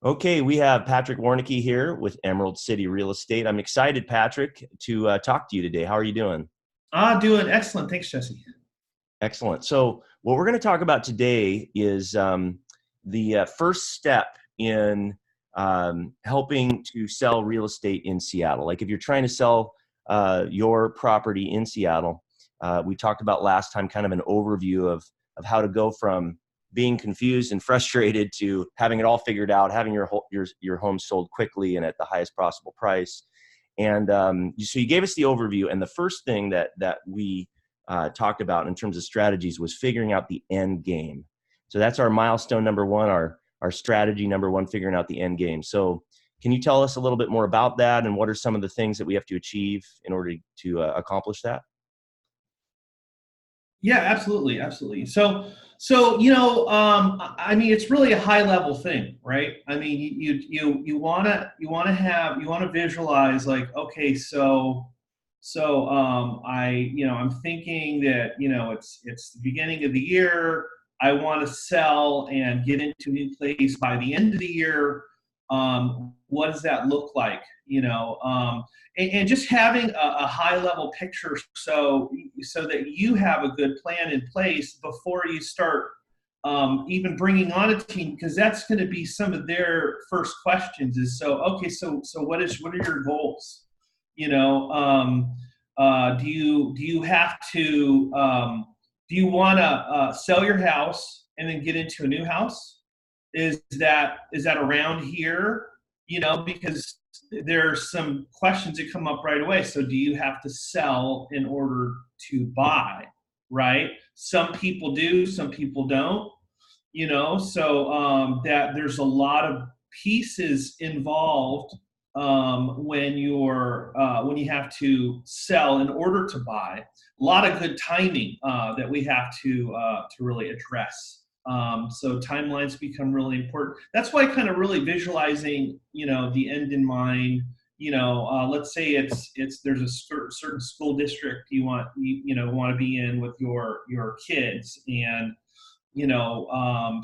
Okay, we have Patrik Warneke here with Emerald City Real Estate. I'm excited, Patrik, to talk to you today. How are you doing? Doing excellent. Thanks, Jesse. Excellent. So, what we're going to talk about today is the first step in helping to sell real estate in Seattle. Like, if you're trying to sell your property in Seattle, we talked about last time kind of an overview of how to go from being confused and frustrated to having it all figured out, having your home sold quickly and at the highest possible price. And so you gave us the overview, and the first thing that we talked about in terms of strategies was figuring out the end game. So that's our milestone number one, our strategy number one, figuring out the end game. So can you tell us a little bit more about that, and what are some of the things that we have to achieve in order to accomplish that? Yeah, absolutely, absolutely. I mean, it's really a high level thing, right? I mean, you wanna visualize like, okay, I'm thinking that it's the beginning of the year. I want to sell and get into a new place by the end of the year. What does that look like? And just having a high level picture so that you have a good plan in place before you start even bringing on a team, because that's going to be some of their first questions is, so okay, so what are your goals? you know um, do you have to do you want to sell your house and then get into a new house? Is that around here? Because there's some questions that come up right away. So do you have to sell in order to buy? Right? Some people do, some people don't. That there's a lot of pieces involved when you have to sell in order to buy. A lot of good timing that we have to really address. So timelines become really important. That's why kind of really visualizing, the end in mind. Let's say there's a certain school district you want to be in with your kids, and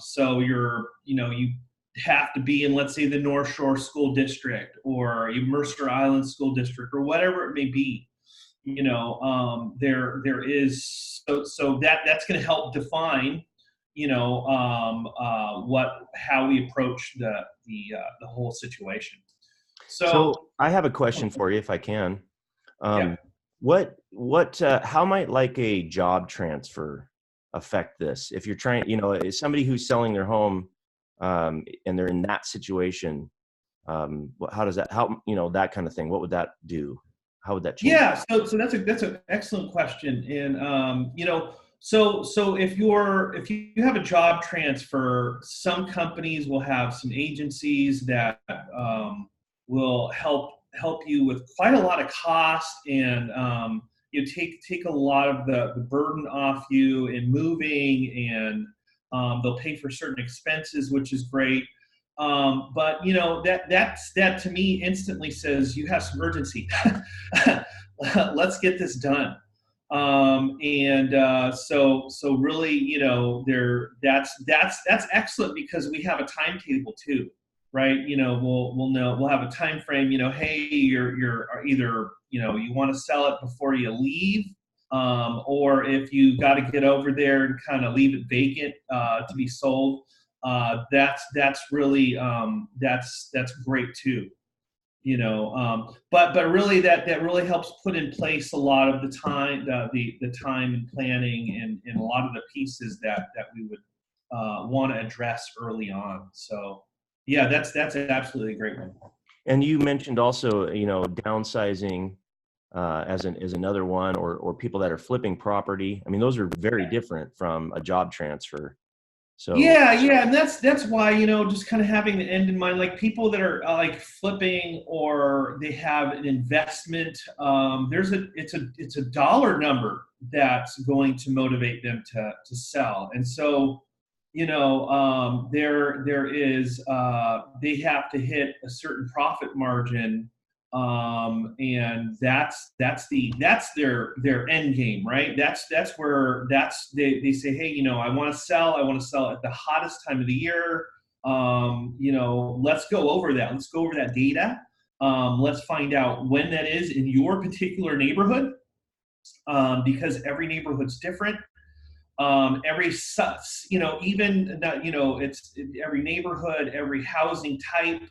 so you have to be in, let's say, the North Shore School District or Mercer Island School District or whatever it may be. There is that's going to help define what how we approach the whole situation. So So I have a question for you, if I can. yeah. Um, how might like a job transfer affect this? If you're trying, is somebody who's selling their home, and they're in that situation, how does that, that kind of thing, what would that do? How would that change? Yeah, so that's an excellent question, and so if you have a job transfer, some companies will have some agencies that will help you with quite a lot of cost, and you take a lot of the burden off you in moving, and they'll pay for certain expenses, which is great. But that to me instantly says you have some urgency. Let's get this done. And so really, there that's excellent, because we have a timetable too, right? We'll know, we'll have a time frame. Hey, you're either you want to sell it before you leave, or if you got to get over there and kind of leave it vacant to be sold, that's really that's great too. But really that really helps put in place a lot of the time and planning, and a lot of the pieces that we would want to address early on. So yeah, that's absolutely a great one. And you mentioned also, downsizing, as another one, or people that are flipping property. I mean, those are very different from a job transfer. So Yeah, and that's why, just kind of having the end in mind, like people that are like flipping, or they have an investment. It's a dollar number that's going to motivate them to sell, and so there is they have to hit a certain profit margin, and that's their end game, right? That's where they say, hey, I want to sell at the hottest time of the year. let's go over that. Let's go over that data. Let's find out when that is in your particular neighborhood, because every neighborhood's different. It's every neighborhood, every housing type,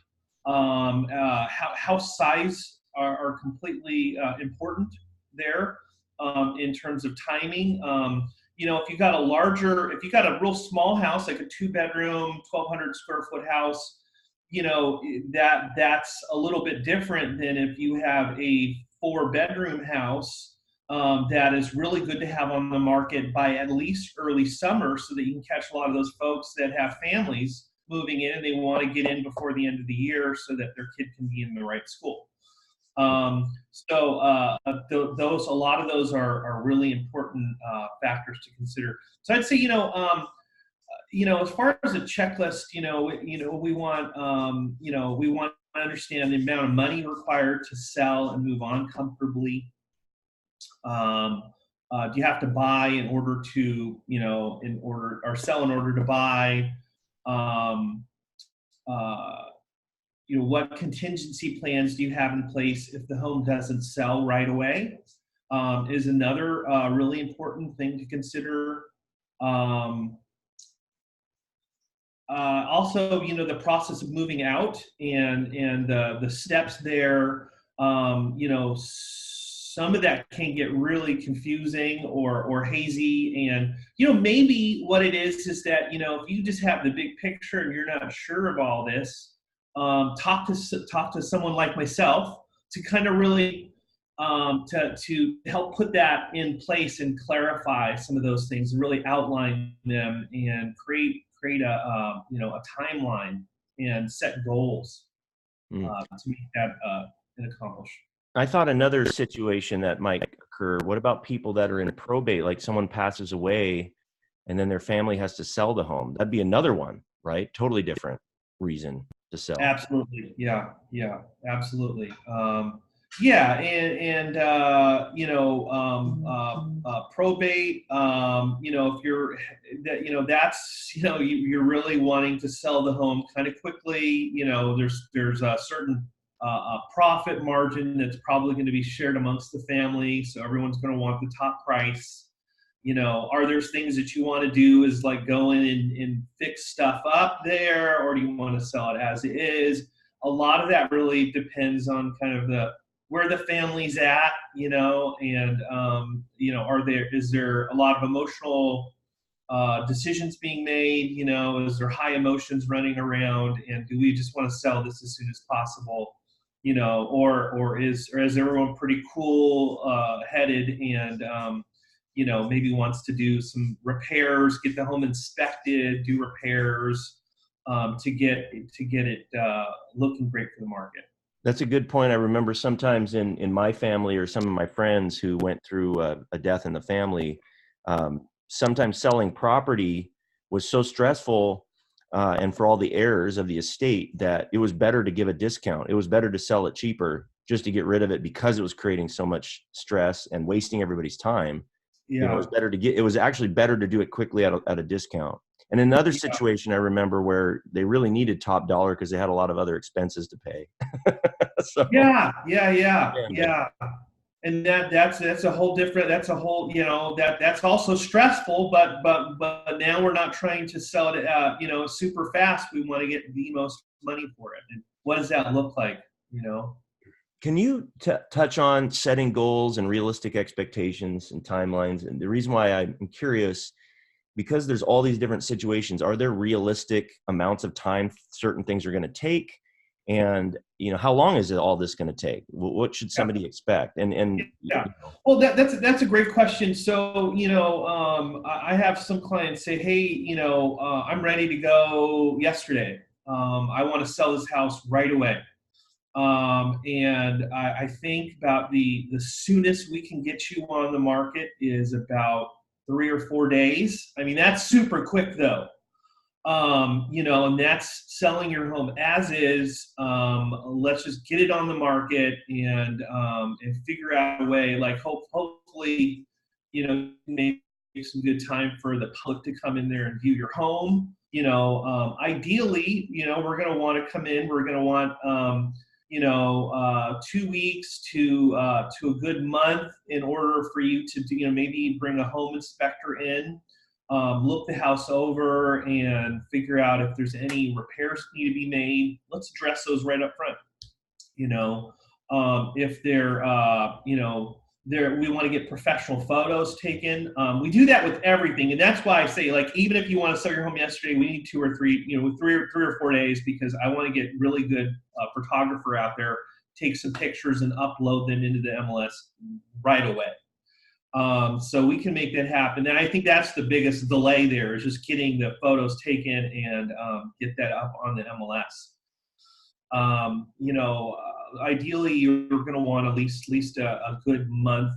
house size are completely important there, in terms of timing. If you got a real small house, like a 2-bedroom, 1,200 square foot house, that's a little bit different than if you have a 4-bedroom house, that is really good to have on the market by at least early summer, so that you can catch a lot of those folks that have families moving in and they want to get in before the end of the year so that their kid can be in the right school. A lot of those are really important factors to consider. So I'd say, as far as a checklist, we want to understand the amount of money required to sell and move on comfortably. Do you have to buy in order to, or sell in order to buy? What contingency plans do you have in place if the home doesn't sell right away? Is another really important thing to consider. Also, the process of moving out and the steps there. Some of that can get really confusing or hazy, and maybe what it is that if you just have the big picture and you're not sure of all this, talk to someone like myself to kind of really to help put that in place and clarify some of those things and really outline them and create a timeline and set goals to make that and accomplish. I thought another situation that might occur, what about people that are in probate, like someone passes away and then their family has to sell the home? That'd be another one, right? Totally different reason to sell. Absolutely. Yeah, absolutely. Probate, if you're you're really wanting to sell the home kind of quickly, there's a certain a profit margin that's probably going to be shared amongst the family, so everyone's going to want the top price. Are there things that you want to do is like go in and fix stuff up there, or do you want to sell it as it is? A lot of that really depends on kind of where the family's at, and is there a lot of emotional decisions being made? Is there high emotions running around, and do we just want to sell this as soon as possible? Or is everyone pretty cool headed and maybe wants to do some repairs, get the home inspected, do repairs to get it looking great for the market. That's a good point. I remember sometimes in my family or some of my friends who went through a death in the family, sometimes selling property was so stressful and for all the heirs of the estate that it was better to give a discount. It was better to sell it cheaper just to get rid of it because it was creating so much stress and wasting everybody's time. Yeah. It was actually better to do it quickly at a discount. And another situation I remember where they really needed top dollar because they had a lot of other expenses to pay. So, yeah. And that's a whole different, that's also stressful, but now we're not trying to sell it, super fast. We want to get the most money for it. And what does that look like? Can you touch on setting goals and realistic expectations and timelines? And the reason why I'm curious, because there's all these different situations, are there realistic amounts of time certain things are going to take? And, how long is all this going to take? What should somebody expect? Well, that's a great question. So, I have some clients say, hey, I'm ready to go yesterday. I want to sell this house right away. And I think about the soonest we can get you on the market is about 3 or 4 days. I mean, that's super quick though. And that's selling your home as is. Let's just get it on the market and figure out a way, like hopefully, make some good time for the public to come in there and view your home. Ideally, we're going to want to come in. We're going to want 2 weeks to a good month in order for you to do, maybe bring a home inspector in, look the house over, and figure out if there's any repairs that need to be made. Let's address those right up front. If we want to get professional photos taken. We do that with everything, and that's why I say, like, even if you want to sell your home yesterday, we need 2 or 3, 3 or 4 days, because I want to get really good photographer out there, take some pictures and upload them into the MLS right away. So we can make that happen. And I think that's the biggest delay there, is just getting the photos taken and get that up on the MLS. Ideally, you're going to want at least a good month,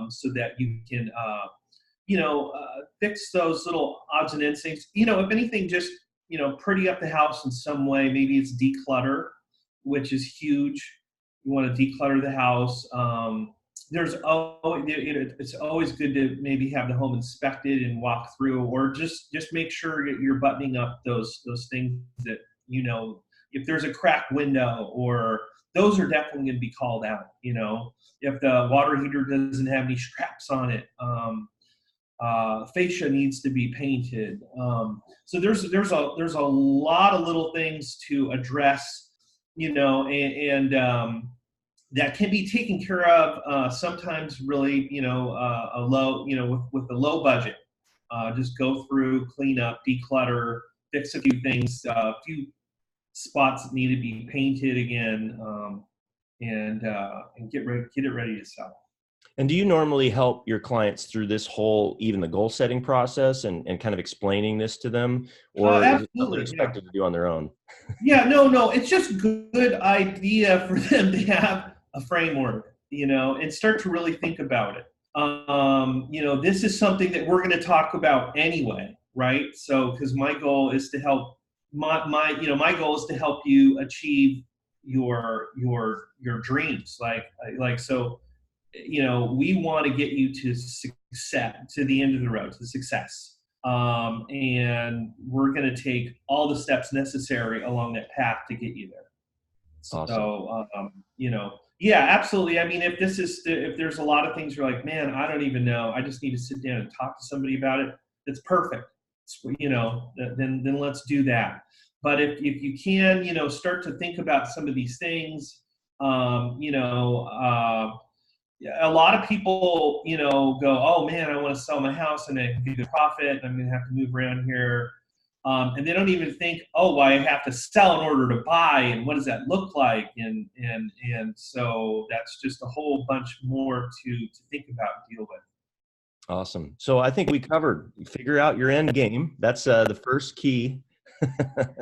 so that you can, fix those little odds and ends things. If anything, just, pretty up the house in some way. Maybe it's declutter, which is huge. You want to declutter the house. It's always good to maybe have the home inspected and walk through, or just make sure that you're buttoning up those things that, if there's a cracked window, or those are definitely going to be called out. If the water heater doesn't have any straps on it, fascia needs to be painted. So there's a lot of little things to address, and that can be taken care of. Sometimes really, a low, with a low budget, just go through, clean up, declutter, fix a few things, a few spots that need to be painted again, and get it ready to sell. And do you normally help your clients through this whole, even the goal setting process, and kind of explaining this to them, or is it something they're expected to do on their own? Yeah, no, it's just good idea for them to have a framework, and start to really think about it. This is something that we're going to talk about anyway, right? So, because my goal is to help. My goal is to help you achieve your dreams. So, we want to get you to success, to the end of the road, to success. And we're going to take all the steps necessary along that path to get you there. Awesome. So, yeah, absolutely. I mean, if there's a lot of things you're like, man, I don't even know, I just need to sit down and talk to somebody about it, that's perfect. Then let's do that. But if you can, start to think about some of these things, a lot of people, go, oh man, I want to sell my house and I can get a profit, and I'm going to have to move around here. And they don't even think, oh, well, I have to sell in order to buy, and what does that look like? And so that's just a whole bunch more to think about and deal with. Awesome. So I think we covered figure out your end game. That's the first key. That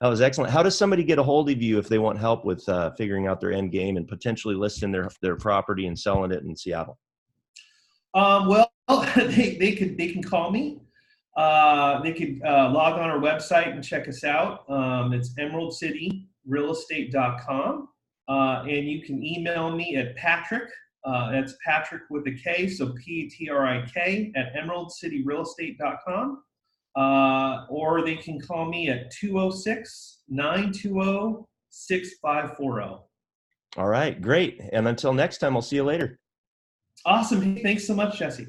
was excellent. How does somebody get a hold of you if they want help with figuring out their end game and potentially listing their property and selling it in Seattle? Well, they can call me. They could log on our website and check us out. It's emeraldcityrealestate.com. And you can email me at Patrik. That's Patrik with a K, so P-T-R-I-K at emeraldcityrealestate.com. Or they can call me at 206-920-6540. All right, great. And until next time, I'll see you later. Awesome. Thanks so much, Jesse.